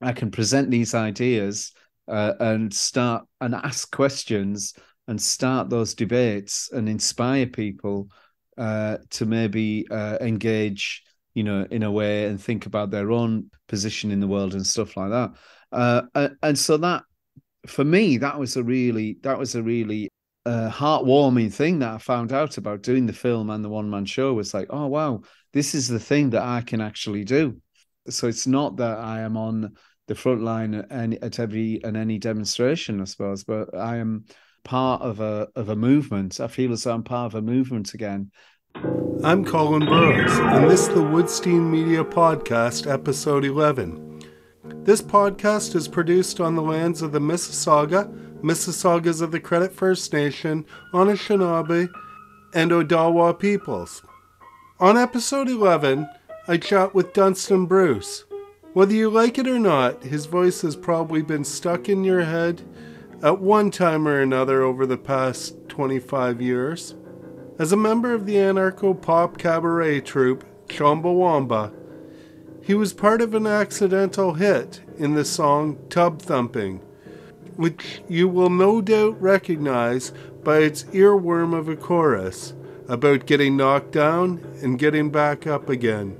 I can present these ideas and start and ask questions and start those debates and inspire people to maybe engage, in a way and think about their own position in the world and stuff like that. And so that, for me, that was a really heartwarming thing that I found out about doing the film and the one-man show. Was like, oh wow, this is the thing that I can actually do. So it's not that I am on the front line at any demonstration, I suppose, but I am part of a movement. I feel as though I'm part of a movement again. I'm Colin Burrows, and this is the Wood-stein Media Podcast, Episode 11. This podcast is produced on the lands of the Mississaugas of the Credit First Nation, Anishinaabe, and Odawa peoples. On Episode 11, I chat with Dunstan Bruce. Whether you like it or not, his voice has probably been stuck in your head at one time or another over the past 25 years. As a member of the anarcho-pop cabaret troupe, Chumbawamba, he was part of an accidental hit in the song Tub Thumping, which you will no doubt recognize by its earworm of a chorus about getting knocked down and getting back up again.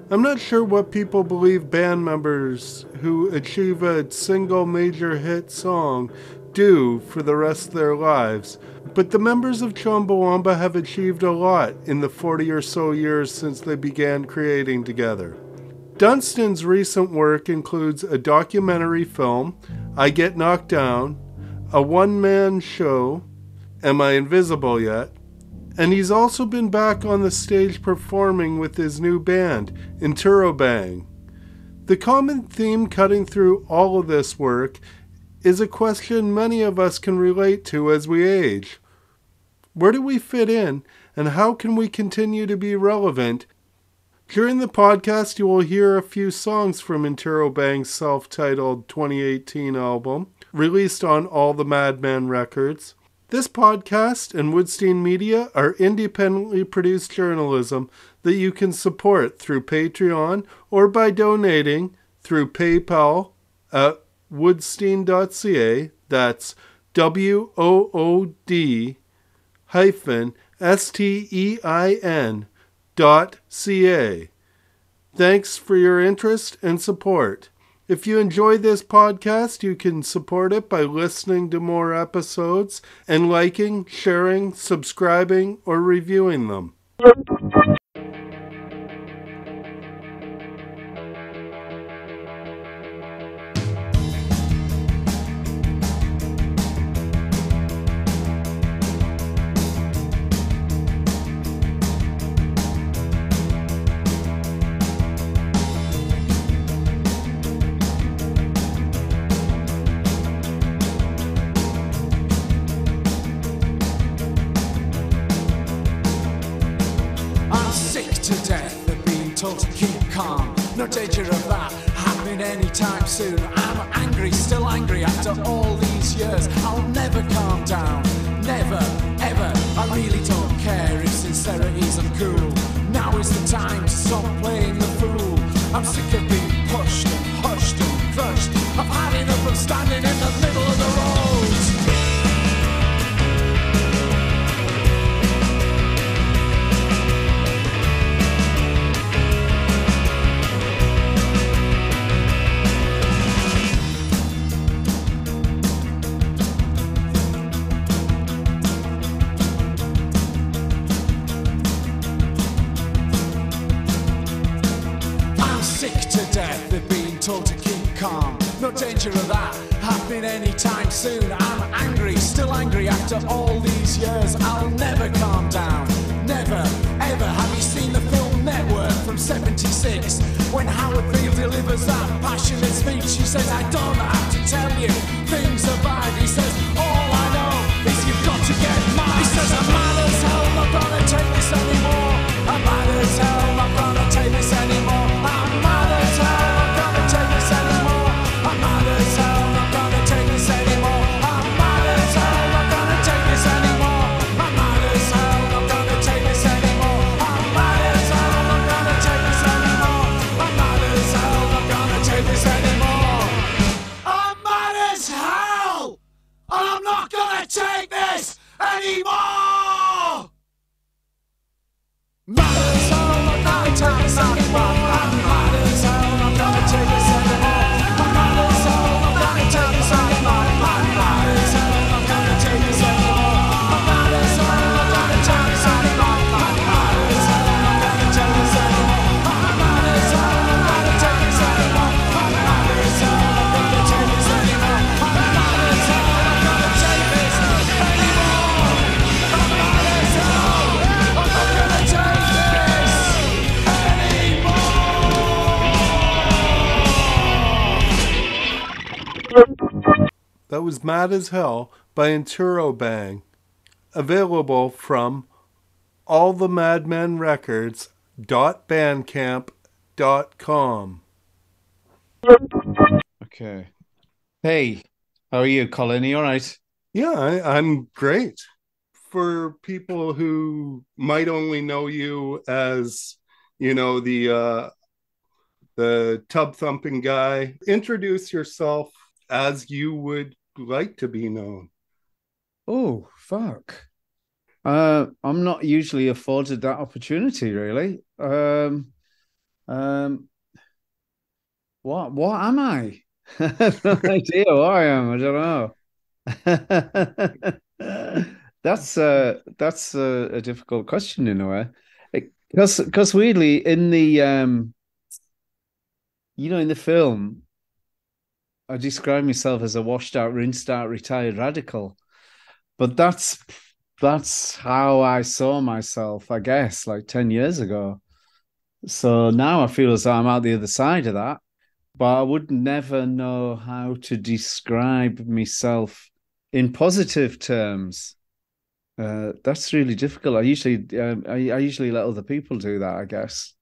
I'm not sure what people believe band members who achieve a single major hit song do for the rest of their lives, but the members of Chumbawamba have achieved a lot in the 40 or so years since they began creating together. Dunstan's recent work includes a documentary film, I Get Knocked Down, a one-man show, Am I Invisible Yet? And he's also been back on the stage performing with his new band, Interrobang. The common theme cutting through all of this work is a question many of us can relate to as we age. Where do we fit in, and how can we continue to be relevant? During the podcast, you will hear a few songs from Interrobang's self-titled 2018 album, released on All the Madman Records. This podcast and Wood-stein Media are independently produced journalism that you can support through Patreon or by donating through PayPal at Wood-stein.ca. That's WOOD-STEIN.ca. Thanks for your interest and support. If you enjoy this podcast, you can support it by listening to more episodes and liking, sharing, subscribing, or reviewing them. No danger of that happening anytime soon. I'm angry, still angry after all these years. I'll never calm down, never, ever. I really don't care if sincerity's uncool. Now is the time to stop playing the fool. I'm sick of being pushed and hushed and crushed. I've had enough of standing in the middle of the road. Told to keep calm, no danger of that happening anytime soon. I'm angry, still angry after all these years. I'll never calm down, never, ever. Have you seen the film Network from '76? When Howard Beale delivers that passionate speech, he says, I don't have to tell you, things are bad. He says, all I know is you've got to get mad. He says, I'm mad as hell, not gonna take this anymore. I'm mad as hell, not gonna take this anymore. I'm mad as hell. Take this anymore. anymore. Mad as hell, I'm not gonna take this anymore. I'm mad as hell, I'm not gonna take this anymore. I'm mad as hell, I'm not gonna take this anymore. I'm mad as hell, I'm not gonna take this anymore. I'm mad as hell, I'm not gonna take this anymore. I'm mad as hell, I'm not gonna take this anymore. I'm mad as hell, I'm not gonna take this anymore. I'm mad as hell, I'm not gonna take this anymore. I'm mad as hell, I'm not gonna take this anymore. I'm mad as hell, I'm not gonna take this anymore. That was Mad as Hell by Interrobang, available from allthemadmenrecords.bandcamp.com. Okay. Hey, how are you, Colin? Are you all right? Yeah, I'm great. For people who might only know you as, the tub thumping guy, introduce yourself as you would like to be known. Oh, fuck. I'm not usually afforded that opportunity, really. What am I? I have no idea what I am. I don't know. That's a difficult question in a way. Because weirdly in the in the film, I describe myself as a washed out, rinsed out, retired radical. But that's how I saw myself, I guess, like 10 years ago. So now I feel as though I'm out the other side of that, but I would never know how to describe myself in positive terms. That's really difficult. I usually let other people do that, I guess.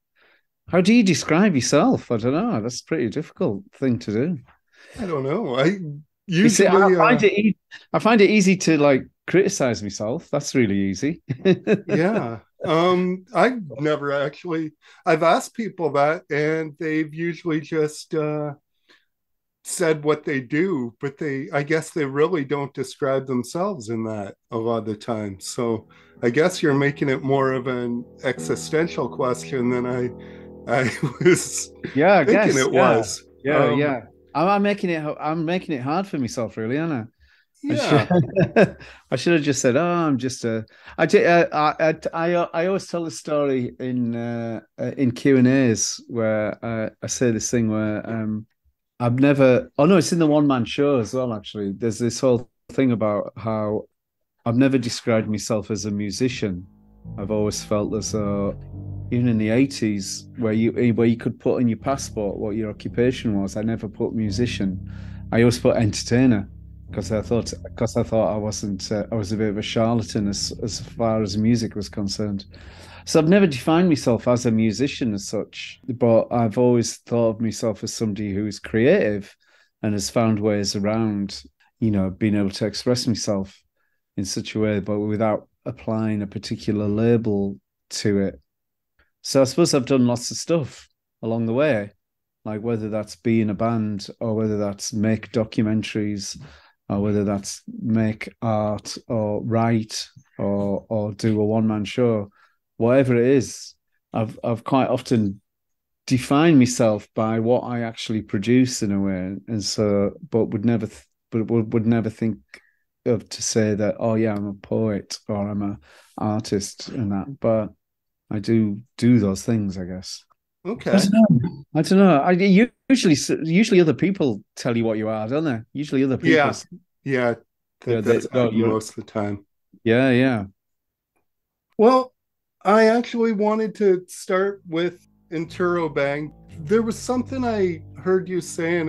How do you describe yourself? I don't know. That's a pretty difficult thing to do. I don't know. I find it easy to like criticize myself. That's really easy. Yeah. I've asked people that and they've usually just said what they do, but I guess they really don't describe themselves in that a lot of the time. So I guess you're making it more of an existential question than I was I thinking guess, it was. Yeah. I'm making it hard for myself, really, aren't I? Yeah. I should have just said, "Oh, I'm just a." I always tell the story in Q&As where I say this thing where I've never. Oh no, it's in the one man show as well. Actually, there's this whole thing about how I've never described myself as a musician. I've always felt as though, even in the 80s, where you could put in your passport what your occupation was, I never put musician. I always put entertainer because I thought I wasn't. I was a bit of a charlatan as far as music was concerned. So I've never defined myself as a musician as such, but I've always thought of myself as somebody who is creative and has found ways around, being able to express myself in such a way, but without applying a particular label to it. So I suppose I've done lots of stuff along the way, like whether that's be in a band or whether that's make documentaries or whether that's make art or write or do a one-man show. Whatever it is, I've quite often defined myself by what I actually produce in a way, and so, but would never think of to say that, oh yeah, I'm a poet or I'm a artist and that, but I do those things, I guess. Okay. I don't know. Usually other people tell you what you are, don't they? Usually other people. Yeah. That's most of the time. Yeah. Well, I actually wanted to start with Interrobang. There was something I heard you saying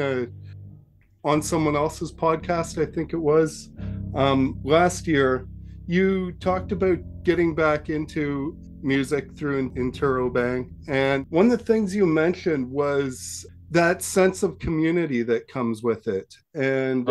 on someone else's podcast, I think it was, last year. You talked about getting back into music through Interrobang. And one of the things you mentioned was that sense of community that comes with it. And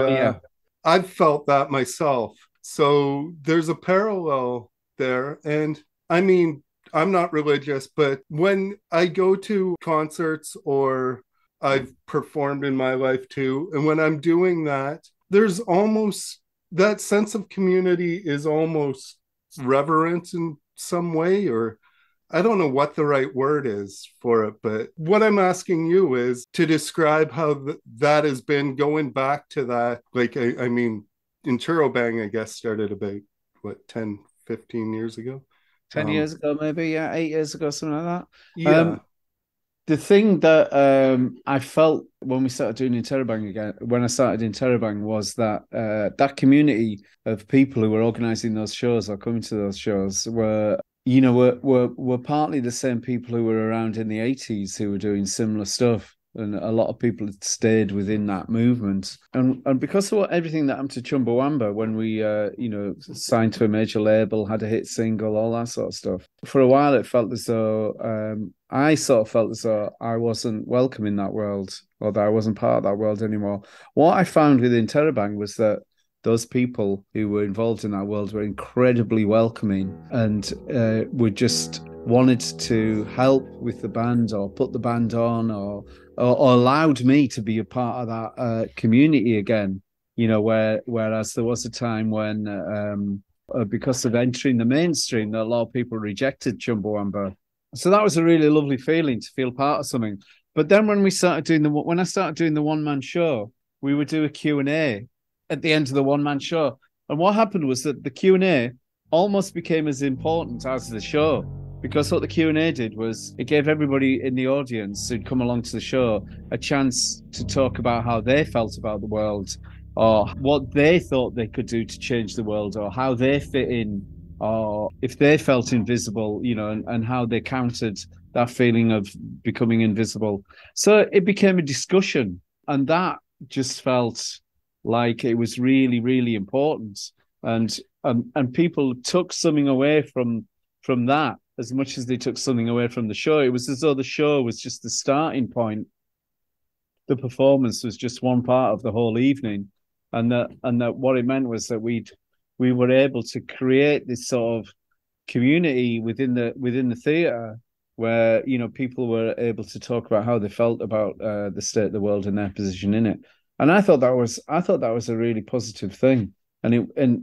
I've felt that myself. So there's a parallel there. And I mean, I'm not religious, but when I go to concerts or I've performed in my life too, and when I'm doing that, there's almost that sense of community is almost reverent in some way, or I don't know what the right word is for it, but what I'm asking you is to describe how that has been going back to that. Like, I mean, Interrobang, I guess, started about, what, 10, 15 years ago? 10 years ago, maybe, yeah, 8 years ago, something like that. Yeah. The thing that I felt when we started doing Interrobang again, when I started Interrobang, was that that community of people who were organising those shows or coming to those shows were, you know, were partly the same people who were around in the 80s who were doing similar stuff. And a lot of people had stayed within that movement. And because of everything that happened to Chumbawamba when we, you know, signed to a major label, had a hit single, all that sort of stuff, for a while it felt as though, I sort of felt as though I wasn't welcome in that world, or that I wasn't part of that world anymore. What I found with Interrobang was that those people who were involved in that world were incredibly welcoming and were just wanted to help with the band or put the band on or allowed me to be a part of that community again, you know, whereas there was a time when because of entering the mainstream, that a lot of people rejected Chumbawamba. So that was a really lovely feeling to feel part of something. But then when I started doing the one-man show, we would do a Q&A at the end of the one-man show. And what happened was that the Q&A almost became as important as the show, because what the Q&A did was it gave everybody in the audience who'd come along to the show a chance to talk about how they felt about the world, or what they thought they could do to change the world, or how they fit in, or if they felt invisible, you know, and how they countered that feeling of becoming invisible. So it became a discussion, and that just felt like it was really, really important. And people took something away from that as much as they took something away from the show. It was as though the show was just the starting point. The performance was just one part of the whole evening. And that what it meant was that we were able to create this sort of community within the theatre where, you know, people were able to talk about how they felt about the state of the world and their position in it. And I thought that was a really positive thing, and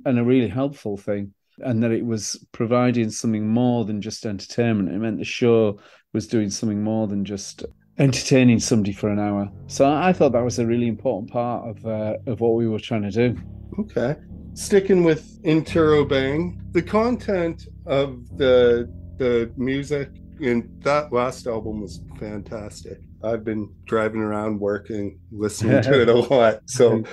a really helpful thing, and that it was providing something more than just entertainment. It meant the show was doing something more than just entertaining somebody for an hour. So I thought that was a really important part of what we were trying to do. Okay. Sticking with Interrobang, the content of the music in that last album was fantastic. I've been driving around working, listening to it a lot. So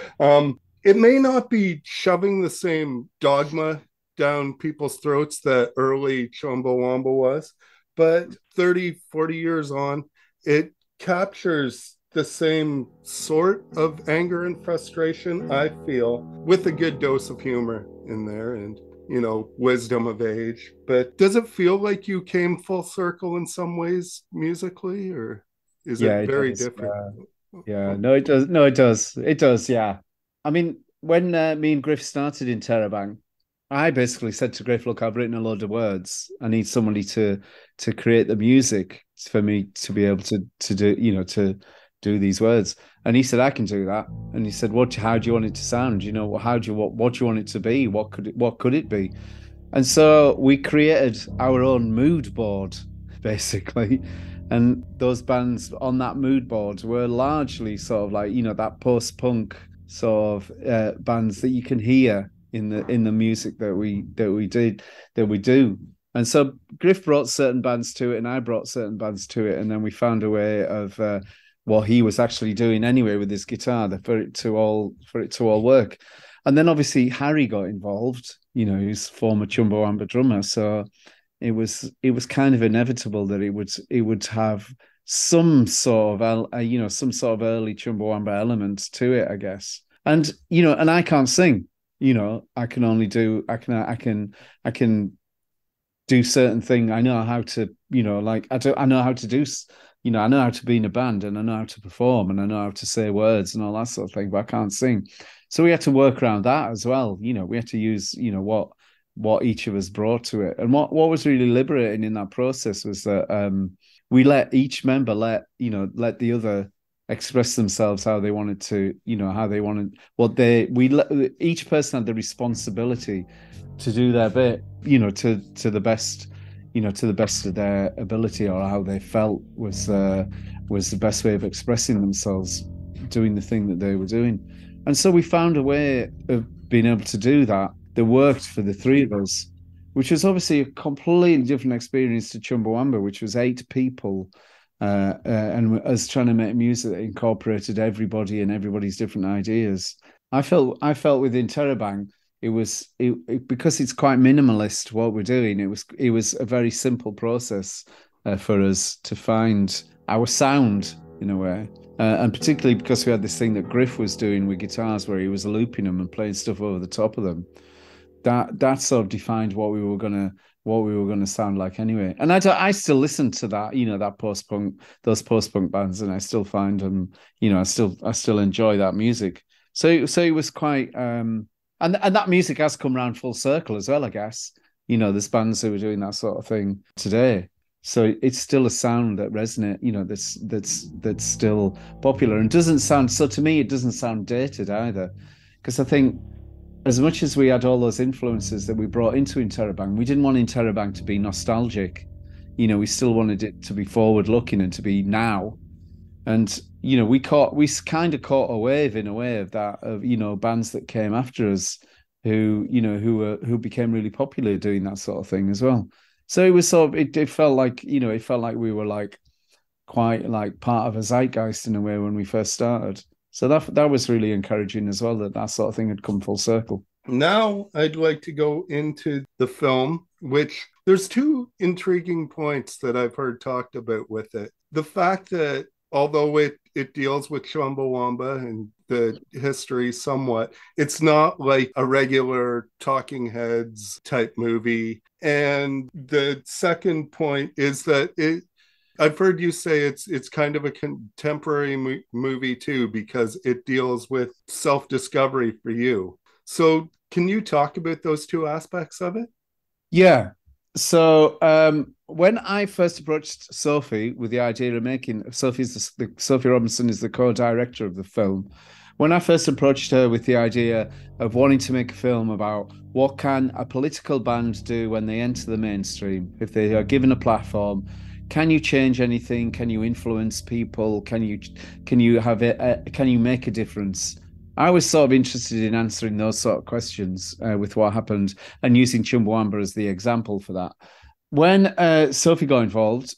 it may not be shoving the same dogma down people's throats that early Chumbawamba was, but 30, 40 years on, it captures the same sort of anger and frustration, I feel, with a good dose of humor in there and, you know, wisdom of age. But does it feel like you came full circle in some ways musically, or is it very different? Yeah, no, it does. No, it does. It does, yeah. I mean, when me and Griff started Interrobang, I basically said to Griff, look, I've written a load of words. I need somebody to create the music for me to be able to do, you know, to do these words. And he said, I can do that. And he said, how do you want it to sound? You know, what do you want it to be? What could it be? And so we created our own mood board, basically. And those bands on that mood board were largely sort of like, you know, that post-punk sort of bands that you can hear in the music that we do. And so Griff brought certain bands to it, and I brought certain bands to it, and then we found a way of what he was actually doing anyway with his guitar for it to all work. And then obviously Harry got involved, you know, who's former Chumbawamba drummer. So it was kind of inevitable that it would have some sort of some sort of early Chumbawamba element to it, I guess. And you know, and I can't sing. You know, I can do certain things. I know how to, you know, like I know how to do, you know, I know how to be in a band, and I know how to perform, and I know how to say words and all that sort of thing, but I can't sing. So we had to work around that as well. You know, we had to use, you know, what each of us brought to it. And what was really liberating in that process was that we let each member let the other express themselves how they wanted to, how they wanted each person had the responsibility to do their bit, to the best, to the best of their ability, or how they felt was the best way of expressing themselves, doing the thing that they were doing. And so we found a way of being able to do that worked for the three of us, which was obviously a completely different experience to Chumbawamba, which was 8 people, and us trying to make music that incorporated everybody and everybody's different ideas. I felt with Interrobang, because it's quite minimalist what we're doing. It was a very simple process for us to find our sound in a way, and particularly because we had this thing that Griff was doing with guitars, where he was looping them and playing stuff over the top of them. That sort of defined what we were gonna sound like anyway. And I still listen to that, that those post-punk bands, and I still find them, I still enjoy that music. So it was quite and that music has come around full circle as well, I guess. There's bands who are doing that sort of thing today. So it's still a sound that resonates, that's still popular and doesn't sound, so to me it doesn't sound dated either. Because I think as much as we had all those influences that we brought into Interrobang, we didn't want Interrobang to be nostalgic. We still wanted it to be forward-looking and to be now. And we kind of caught a wave in a way of that, of bands that came after us, who became really popular doing that sort of thing as well. So it was it felt like we were like quite like part of a zeitgeist in a way when we first started. So that was really encouraging as well, that sort of thing had come full circle. Now I'd like to go into the film, which there's 2 intriguing points that I've heard talked about with it. The fact that although it deals with Chumbawamba and the history somewhat, it's not like a regular Talking Heads type movie. And the second point is that I've heard you say it's kind of a contemporary movie too, because it deals with self-discovery for you. So can you talk about those 2 aspects of it? Yeah. So when I first approached Sophie with the idea of making, Sophie Robinson is the co-director of the film. When I first approached her with the idea of wanting to make a film about what can a political band do when they enter the mainstream, if they are given a platform, can you change anything? Can you influence people? Can you have it? Can you make a difference? I was sort of interested in answering those sort of questions with what happened, and using Chumbawamba as the example for that. When Sophie got involved,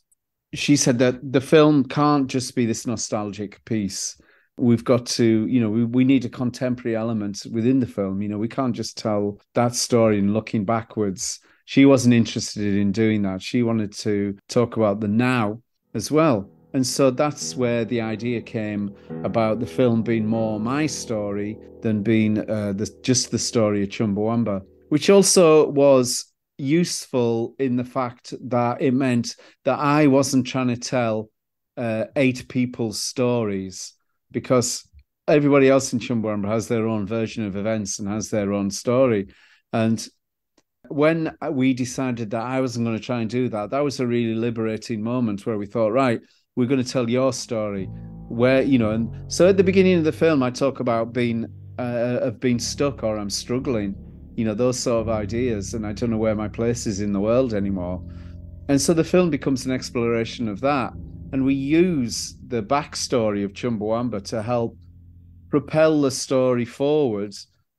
she said that the film can't just be this nostalgic piece. We've got to, we need a contemporary element within the film. We can't just tell that story and looking backwards. She wasn't interested in doing that. She wanted to talk about the now as well. And so that's where the idea came about the film being more my story than being just the story of Chumbawamba, which also was useful in the fact that it meant that I wasn't trying to tell 8 people's stories, because everybody else in Chumbawamba has their own version of events and has their own story. And when we decided that I wasn't going to try and do that, that was a really liberating moment where we thought, right, we're going to tell your story. And so at the beginning of the film, I talk about being stuck, or I'm struggling, those sort of ideas, and I don't know where my place is in the world anymore. And so the film becomes an exploration of that. And we use the backstory of Chumbawamba to help propel the story forward,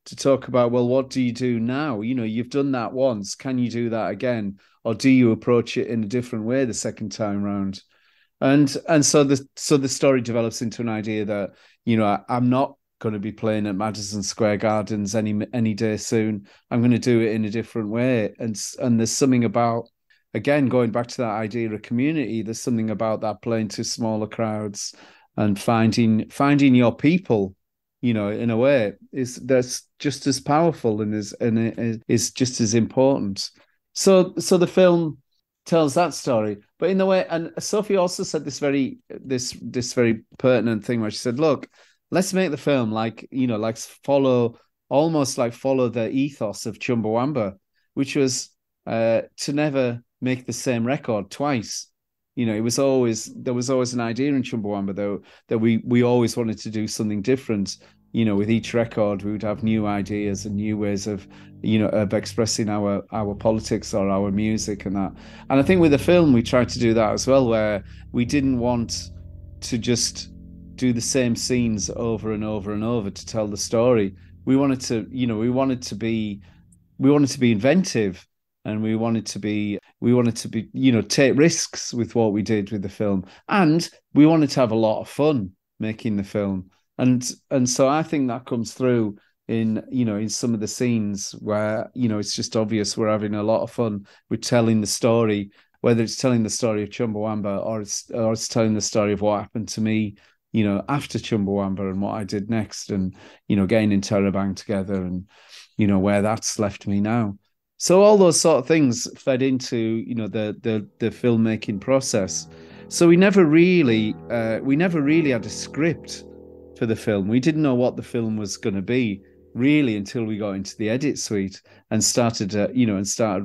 to talk about, well, what do you do now? You've done that once. Can you do that again? Or do you approach it in a different way the second time round? And so the story develops into an idea that, I'm not going to be playing at Madison Square Gardens any day soon. I'm going to do it in a different way. And there's something about, again, going back to that idea of community, there's something about that, playing to smaller crowds and finding your people, in a way, that's just as powerful and is just as important. So the film tells that story, but in the way, and Sophie also said this very pertinent thing where she said, look, let's make the film like follow the ethos of Chumbawamba, which was to never make the same record twice. There was always an idea in Chumbawamba though that we always wanted to do something different. With each record, we would have new ideas and new ways of expressing our politics or our music and that. And I think with the film, we tried to do that as well, where we didn't want to just do the same scenes over and over and over to tell the story. We wanted to be inventive, and we wanted to be take risks with what we did with the film, and we wanted to have a lot of fun making the film. And so I think that comes through in some of the scenes where, it's just obvious we're having a lot of fun with telling the story, whether it's telling the story of Chumbawamba or it's telling the story of what happened to me, after Chumbawamba and what I did next, and, getting Interrobang together and, where that's left me now. So all those sort of things fed into, the filmmaking process. So we never really had a script for the film. We didn't know what the film was going to be really until we got into the edit suite and started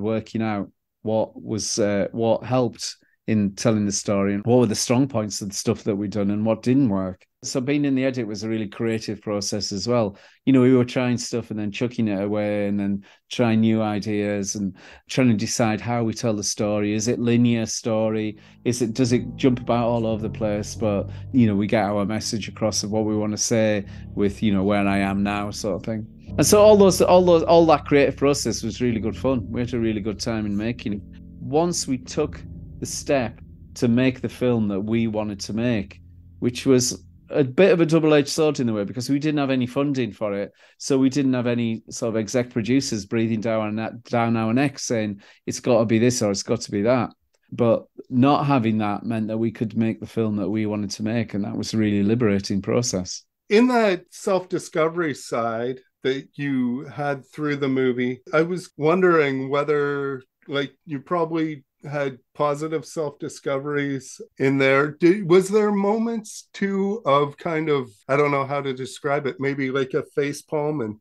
working out what helped in telling the story and what were the strong points of the stuff that we'd done and what didn't work. So being in the edit was a really creative process as well. We were trying stuff and then chucking it away and then trying new ideas and trying to decide how we tell the story. Is it linear story? Does it jump about all over the place? But, we get our message across of what we want to say with, where I am now sort of thing. And so all that creative process was really good fun. We had a really good time in making it. Once we took the step to make the film that we wanted to make, which was a bit of a double-edged sword in the way, because we didn't have any funding for it. So we didn't have any sort of exec producers breathing down our necks saying, it's got to be this or it's got to be that. But not having that meant that we could make the film that we wanted to make. And that was a really liberating process. In that self-discovery side that you had through the movie, I was wondering whether, you probably had positive self-discoveries in there. Was there moments too of kind of, I don't know how to describe it, maybe like a facepalm and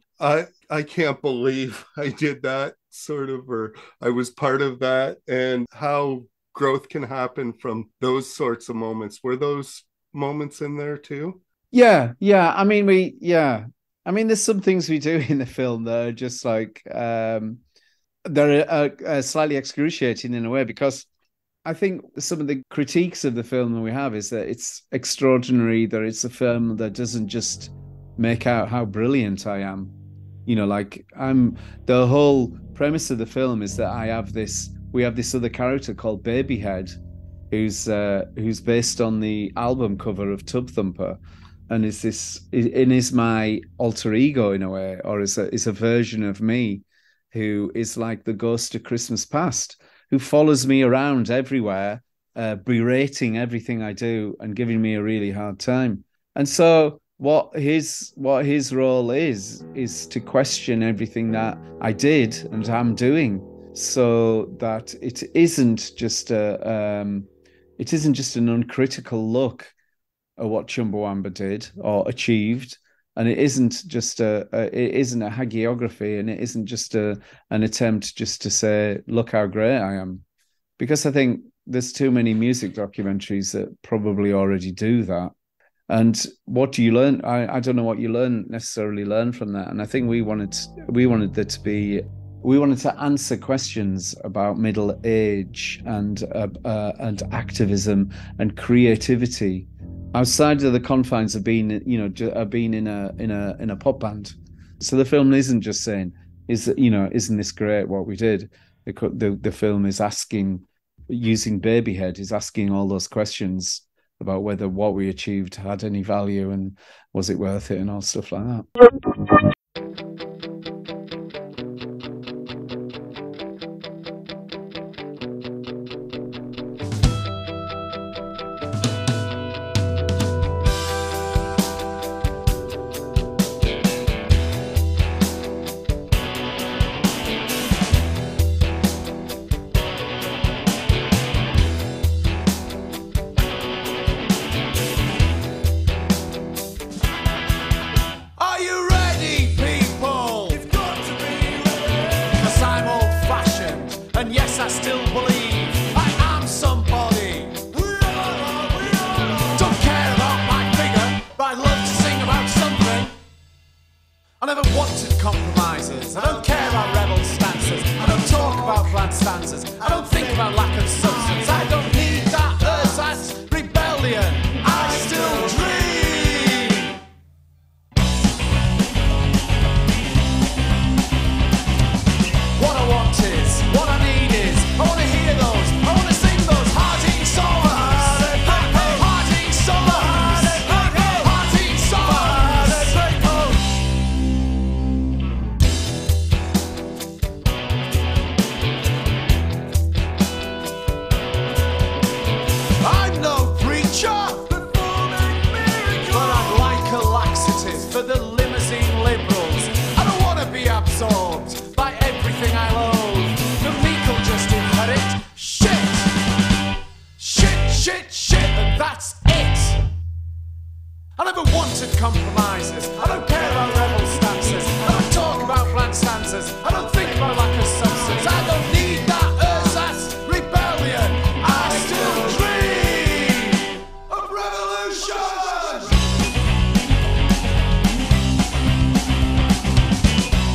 I can't believe I did that sort of, or I was part of that, and how growth can happen from those sorts of moments? Were those moments in there too? Yeah. I mean, there's some things we do in the film that are just like, they're slightly excruciating in a way, because I think some of the critiques of the film that we have is that it's extraordinary that it's a film that doesn't just make out how brilliant I am. The whole premise of the film is that we have this other character called Babyhead, who's based on the album cover of Tub Thumper, and is my alter ego in a way, or is a version of me who is like the ghost of Christmas past, who follows me around everywhere, berating everything I do and giving me a really hard time. And so what his role is to question everything that I did and am doing, so that it isn't just an uncritical look at what Chumbawamba did or achieved. And it isn't just a hagiography, and it isn't just an attempt just to say, look how great I am. Because I think there's too many music documentaries that probably already do that. And what do you learn? I don't know what you necessarily learn from that. And I think we wanted to answer questions about middle age and activism and creativity outside of the confines of being in a pop band. So the film isn't just saying, isn't this great what we did? The film is asking, using Babyhead, is asking all those questions about whether what we achieved had any value and was it worth it and all stuff like that. Are you ready? compromises. I don't care about rebel stances. I don't talk about bland stanzas. I don't think about lack of substance. I don't need that ersatz rebellion. I still dream. What I want is, what I need is, I want to hear those, I want to sing those hearty songs. Hearty songs. Hearty songs. I'm no preacher, but I'd like a laxative for the limousine liberals. I don't want to be absorbed by everything I loathe. The meek will just inherit shit. Shit, shit, shit, and that's it. I never wanted compromises. I don't care about rebel stances. I don't talk about bland stances. I don't think about lack of substance. I don't need that ersatz rebellion. I still dream of revolution.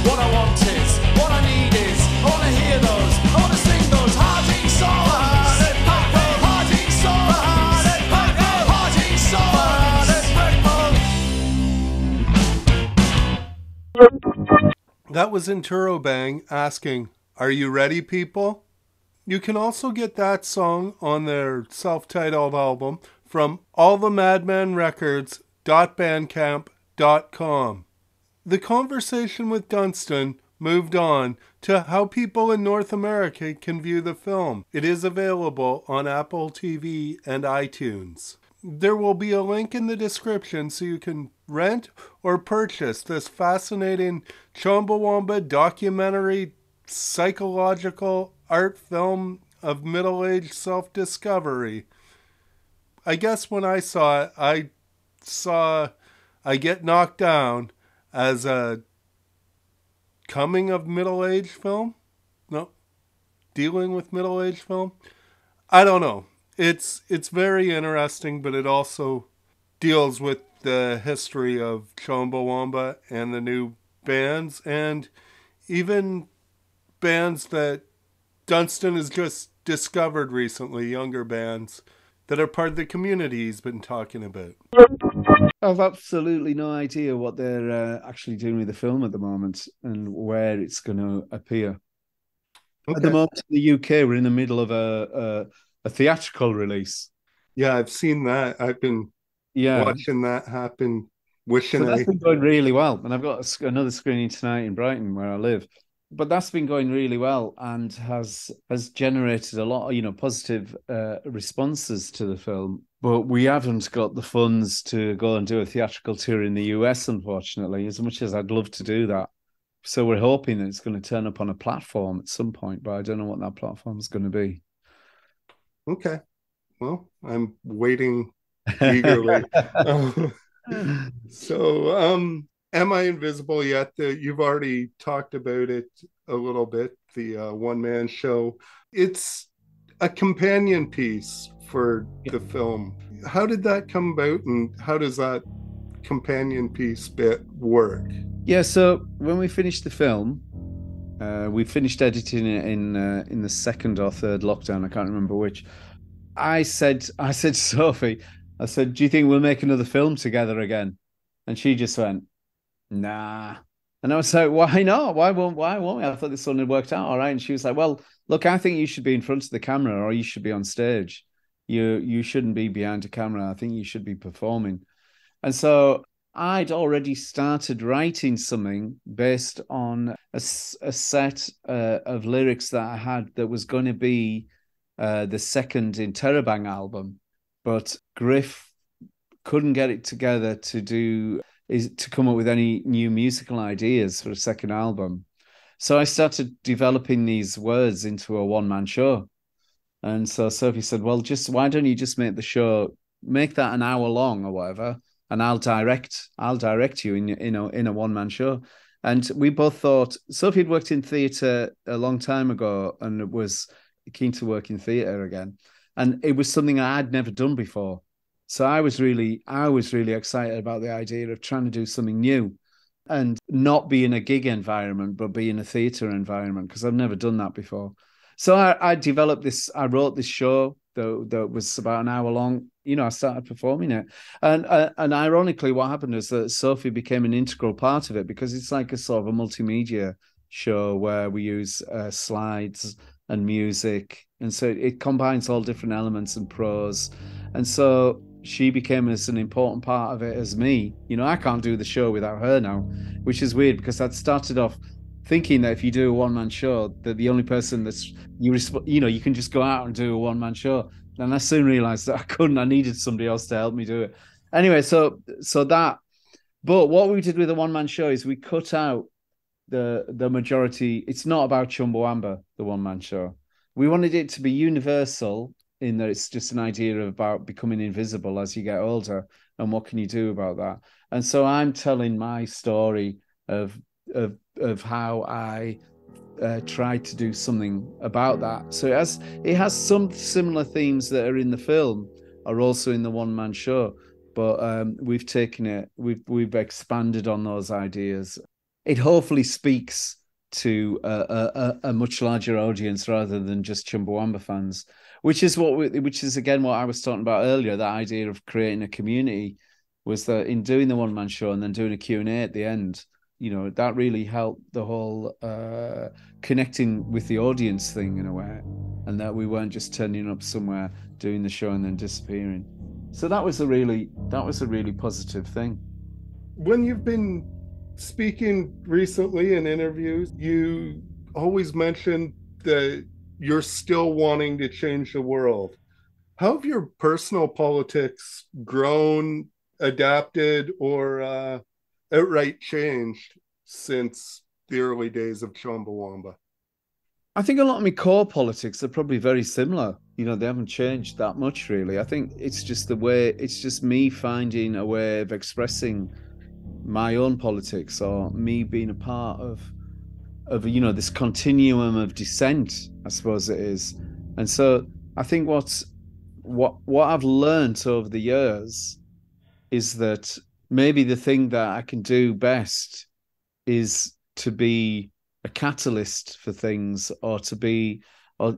What I want is, what I need is, I want to hear those, I want to sing those hearty songs. Hearty songs. Hearty songs. That was Interrobang asking, "Are you ready, people?" You can also get that song on their self-titled album from allthemadmanrecords.bandcamp.com. The conversation with Dunstan moved on to how people in North America can view the film. It is available on Apple TV and iTunes. There will be a link in the description so you can rent or purchase this fascinating Chumbawamba documentary psychological art film of middle-aged self-discovery. I guess when I saw it, I Get Knocked Down as a coming of middle-aged film? No, dealing with middle-aged film? I don't know. It's very interesting, but it also deals with the history of Chumbawamba and the new bands, and even bands that Dunstan has just discovered recently, younger bands that are part of the community he's been talking about. I've absolutely no idea what they're actually doing with the film at the moment and where it's going to appear. Okay. At the moment in the UK, we're in the middle of a theatrical release. Yeah, I've seen that. I've been watching that happen. That's been going really well. And I've got another screening tonight in Brighton where I live. But that's been going really well and has generated a lot of, positive responses to the film. But we haven't got the funds to go and do a theatrical tour in the US, unfortunately, as much as I'd love to do that. So we're hoping that it's going to turn up on a platform at some point, but I don't know what that platform is going to be. Okay. Well, I'm waiting eagerly. Am I Invisible yet? You've already talked about it a little bit, the one-man show. It's a companion piece for the film. How did that come about, and how does that companion piece bit work? Yeah, so when we finished the film, we finished editing it in the second or third lockdown, I can't remember which. I said to Sophie, I said, "Do you think we'll make another film together again?" And she just went, "Nah." And I was like, "Why not? Why won't we? I thought this one had worked out all right." And she was like, "Well, look, I think you should be in front of the camera, or you should be on stage. You shouldn't be behind a camera. I think you should be performing." And so I'd already started writing something based on a set of lyrics that I had that was going to be the second Interrobang album, but Griff couldn't get it together to come up with any new musical ideas for a second album. So I started developing these words into a one-man show. And so Sophie said, "Well, why don't you just make the show, make that an hour long or whatever, and I'll direct you in a one-man show." And we both thought, Sophie had worked in theatre a long time ago and was keen to work in theatre again. And it was something I'd never done before. So I was really excited about the idea of trying to do something new. and not be in a gig environment, but be in a theatre environment, because I've never done that before. So I developed this, I wrote this show that was about an hour long. You know, I started performing it. And ironically, what happened is that Sophie became an integral part of it, because it's like a sort of a multimedia show where we use slides and music. And so it combines all different elements and prose. And so she became as an important part of it as me. You know, I can't do the show without her now, which is weird, because I'd started off thinking that if you do a one-man show, that the only person that's you can just go out and do a one-man show. And I soon realized that I couldn't. I needed somebody else to help me do it. Anyway, so that. But what we did with the one-man show is we cut out the majority. It's not about Chumbawamba, the one-man show. We wanted it to be universal, in that it's just an idea about becoming invisible as you get older, and what can you do about that. And so I'm telling my story of how I tried to do something about that. So it has some similar themes that are in the film are also in the one-man show, but we've taken it, we've expanded on those ideas. It hopefully speaks to a much larger audience rather than just Chumbawamba fans, which is again what I was talking about earlier. That idea of creating a community was that in doing the one-man show and then doing a Q&A at the end, you know, that really helped the whole connecting with the audience thing in a way, and that we weren't just turning up somewhere, doing the show and then disappearing. So that was a really positive thing. When you've been speaking recently in interviews, you always mention that you're still wanting to change the world. How have your personal politics grown, adapted, or outright changed since the early days of Chumbawamba? I think a lot of my core politics are probably very similar. You know, they haven't changed that much, really. I think it's just me finding a way of expressing my own politics, or me being a part of you know, this continuum of dissent, I suppose it is. And so I think what I've learned over the years is that maybe the thing that I can do best is to be a catalyst for things, or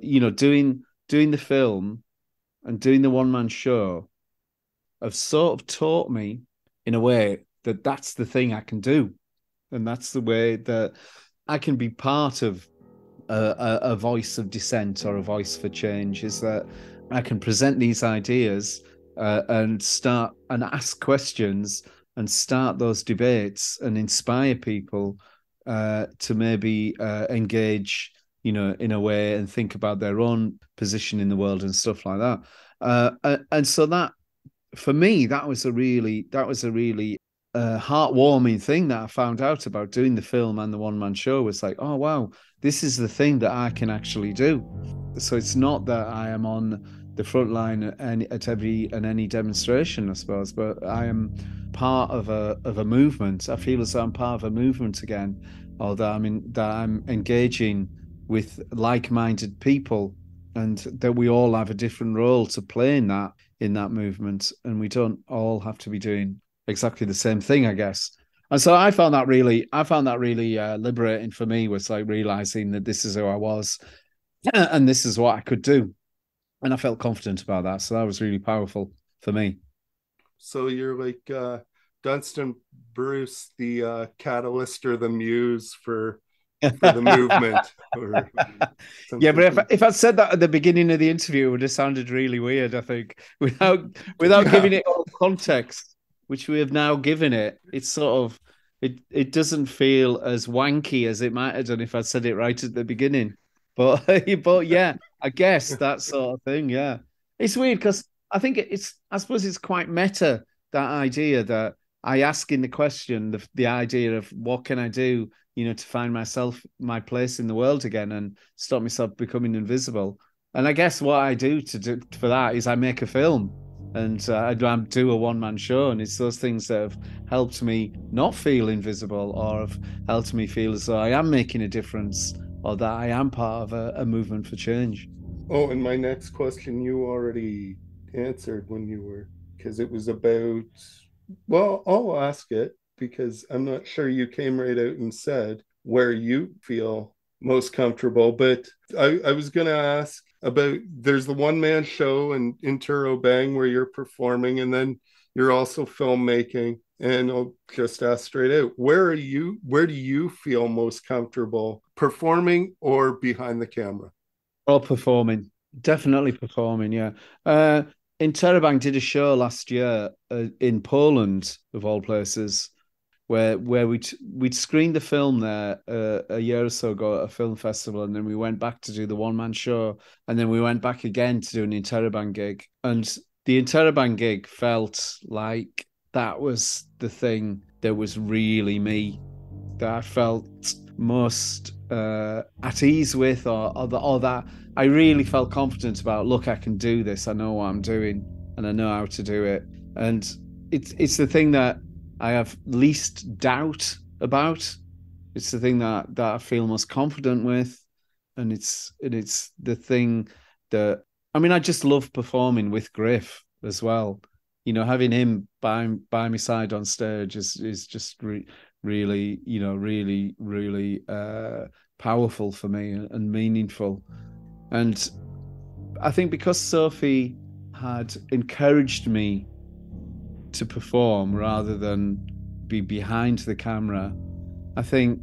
you know, doing the film and doing the one-man show have sort of taught me in a way that that's the thing I can do. And that's the way that I can be part of a voice of dissent or a voice for change, is that I can present these ideas and start and ask questions and start those debates and inspire people to maybe engage, you know, in a way, and think about their own position in the world and stuff like that. And so that, for me, that was a really heartwarming thing that I found out about doing the film and the one-man show. Was like, oh wow, this is the thing that I can actually do. So it's not that I am on the front line at any demonstration, I suppose, but I am part of a movement. I feel as though I'm part of a movement again, or that I'm engaging with like-minded people, and that we all have a different role to play in that movement, and we don't all have to be doing exactly the same thing, I guess. And so I found that really liberating for me, was like realizing that this is who I was and this is what I could do. And I felt confident about that. So that was really powerful for me. So you're like Dunstan Bruce, the catalyst or the muse for the movement. Yeah, but if I'd said that at the beginning of the interview, it would have sounded really weird, I think, without giving it all context, which we have now given it. It's sort of, it doesn't feel as wanky as it might have done if I'd said it right at the beginning. But yeah, I guess that sort of thing. Yeah, it's weird because I think I suppose it's quite meta, that idea that I ask in the question, the idea of what can I do, you know, to find my place in the world again and stop myself becoming invisible. And I guess what I do for that is I make a film, and I do a one-man show, and it's those things that have helped me not feel invisible, or have helped me feel as though I am making a difference, or that I am part of a movement for change. Oh, and my next question you already answered when you were, because it was about, well, I'll ask it because I'm not sure you came right out and said where you feel most comfortable. But I was going to ask about, there's the one-man show in Interrobang where you're performing, and then you're also filmmaking. And I'll just ask straight out, where do you feel most comfortable, performing or behind the camera? Or performing. Definitely performing, yeah. Interrobang did a show last year in Poland, of all places, where we'd screened the film there a year or so ago at a film festival, and then we went back to do the one-man show, and then we went back again to do an Interrobang gig. And the Interrobang gig felt like that was the thing that was really me, that I felt most at ease with, or that I really felt confident about. Look, I can do this. I know what I'm doing, and I know how to do it. And it's the thing that I have least doubt about. It's the thing that I feel most confident with, and it's the thing that, I mean, I just love performing with Griff as well. You know, having him by my side on stage is just really, you know, really powerful for me and meaningful. And I think because Sophie had encouraged me to perform rather than be behind the camera, I think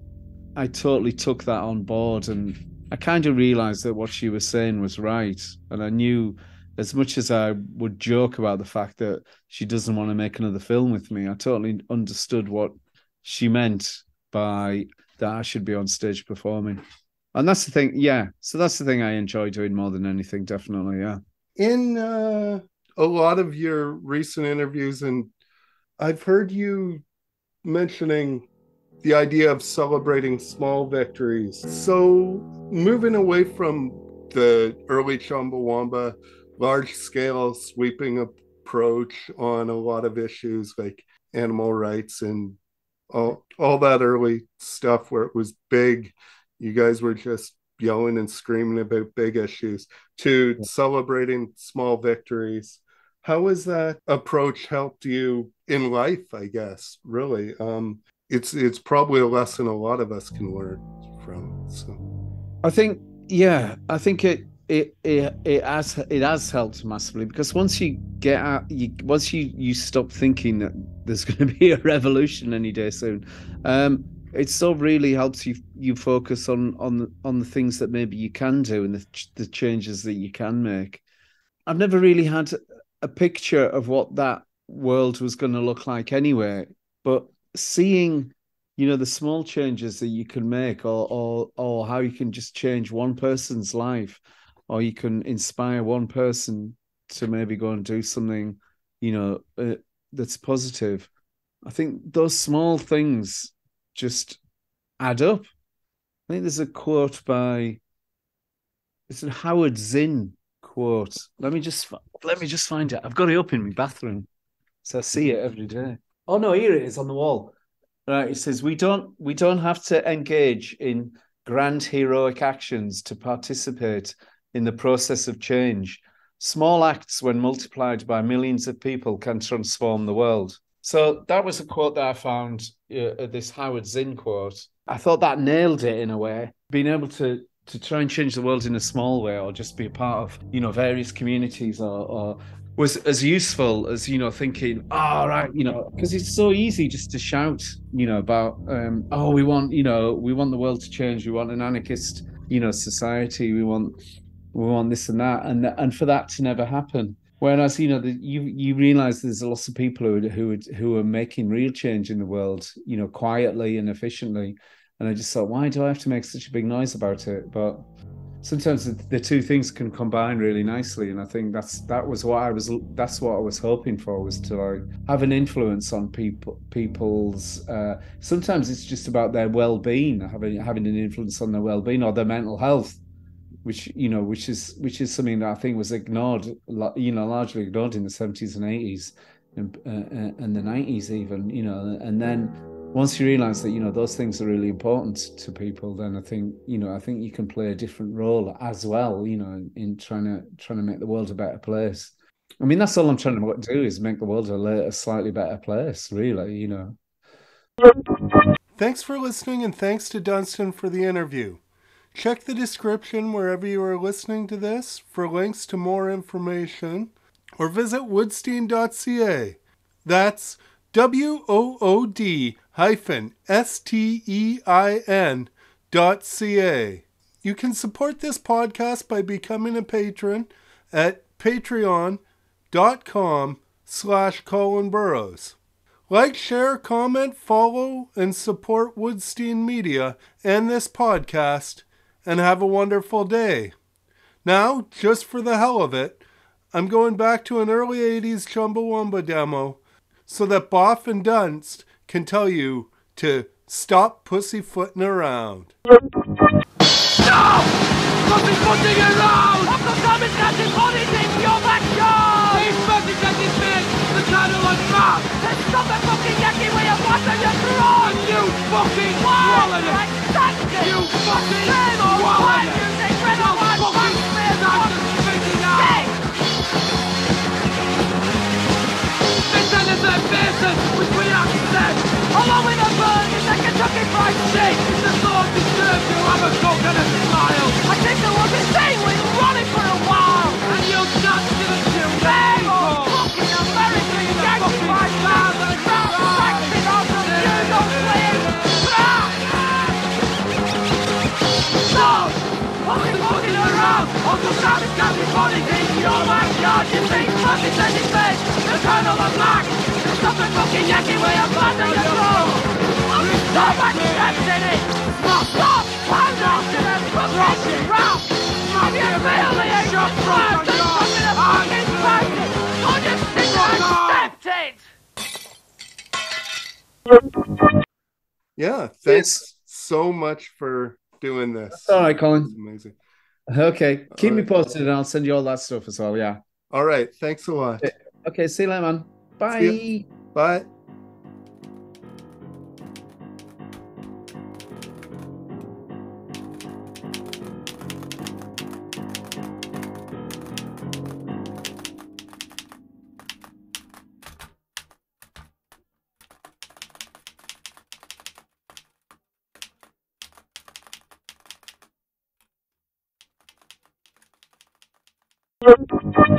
I totally took that on board, and I kind of realized that what she was saying was right. And I knew, as much as I would joke about the fact that she doesn't want to make another film with me, I totally understood what she meant by that I should be on stage performing. And that's the thing, yeah. So that's the thing I enjoy doing more than anything, definitely, yeah. In a lot of your recent interviews, and I've heard you mentioning the idea of celebrating small victories. So moving away from the early Chumbawamba large-scale sweeping approach on a lot of issues like animal rights and all that early stuff where it was big, you guys were just yelling and screaming about big issues, to celebrating small victories. How has that approach helped you in life, I guess, really? It's probably a lesson a lot of us can learn from. So I think, yeah, I think it has helped massively, because once you get out, once you stop thinking that there's going to be a revolution any day soon, it still really helps you focus on the things that maybe you can do, and the changes that you can make. I've never really had a picture of what that world was going to look like anyway, but seeing, you know, the small changes that you can make, or how you can just change one person's life, or you can inspire one person to maybe go and do something, you know, that's positive. I think those small things just add up. I think there's a quote by, it's a Howard Zinn quote. Let me just find it. I've got it up in my bathroom, so I see it every day. Oh no, here it is on the wall. Right, it says, we don't have to engage in grand heroic actions to participate in the process of change. Small acts, when multiplied by millions of people, can transform the world. So that was a quote that I found, this Howard Zinn quote. I thought that nailed it in a way. Being able to try and change the world in a small way, or just be a part of, you know, various communities, or was as useful as, you know, thinking, oh, right, you know, because it's so easy just to shout, you know, about, oh, we want the world to change. We want an anarchist, you know, society. We want this and that, and for that to never happen. Whereas, you know, you realize there's lots of people who are making real change in the world, you know, quietly and efficiently. And I just thought, why do I have to make such a big noise about it? But sometimes the two things can combine really nicely, and I think that's what I was hoping for, was to like have an influence on people's. Sometimes it's just about their well-being, having an influence on their well-being or their mental health, which is something that I think was ignored, you know, largely ignored in the 70s and 80s and the 90s even, you know, and then once you realize that, you know, those things are really important to people, then I think you can play a different role as well, you know, in trying to make the world a better place. I mean, that's all I'm trying to do, is make the world a slightly better place, really, you know. Thanks for listening, and thanks to Dunstan for the interview. Check the description wherever you are listening to this for links to more information, or visit Wood-stein.ca. That's WOOD-STEIN.ca. You can support this podcast by becoming a patron at patreon.com/ColinBurrows. Like, share, comment, follow, and support Wood-stein Media and this podcast, and have a wonderful day. Now, just for the hell of it, I'm going back to an early 80s Chumbawamba demo so that Boff and Dunst can tell you to stop pussyfooting around. Stop! Pussyfooting around! I've got garbage catching bodies in your backyard! These pussycatting men, the cattle on map! Then stop that fucking yucky way of water your throat! And you fucking swallow it! You fucking swallow it! You fucking stand out and speaking out! This is a business which we accept! Along with the bird is a Kentucky Fried Steak! The Lord deserves you have a coconut smile! I think there was a thing we've running for a while! And you'll not give it to me! Fucking American Yankee Fried Steak! Practicing off the judo swing! Stop! Fucking around! Uncle Sam is counting bodies in your backyard! You think fucking says his bed! The Colonel of Black! Stop the fucking Yankee way of water your throat! Stop accepting it! Stop! Hand off to the fucking round! If you really ain't your friend, then come in a fucking practice! Or just sit and accept it! Yeah, thanks so much for doing this. That's all right, Colin. It's amazing. Okay, keep me right. posted and I'll send you all that stuff as well, yeah. All right, thanks a lot. Okay, see you later, man. Bye. See ya. Bye.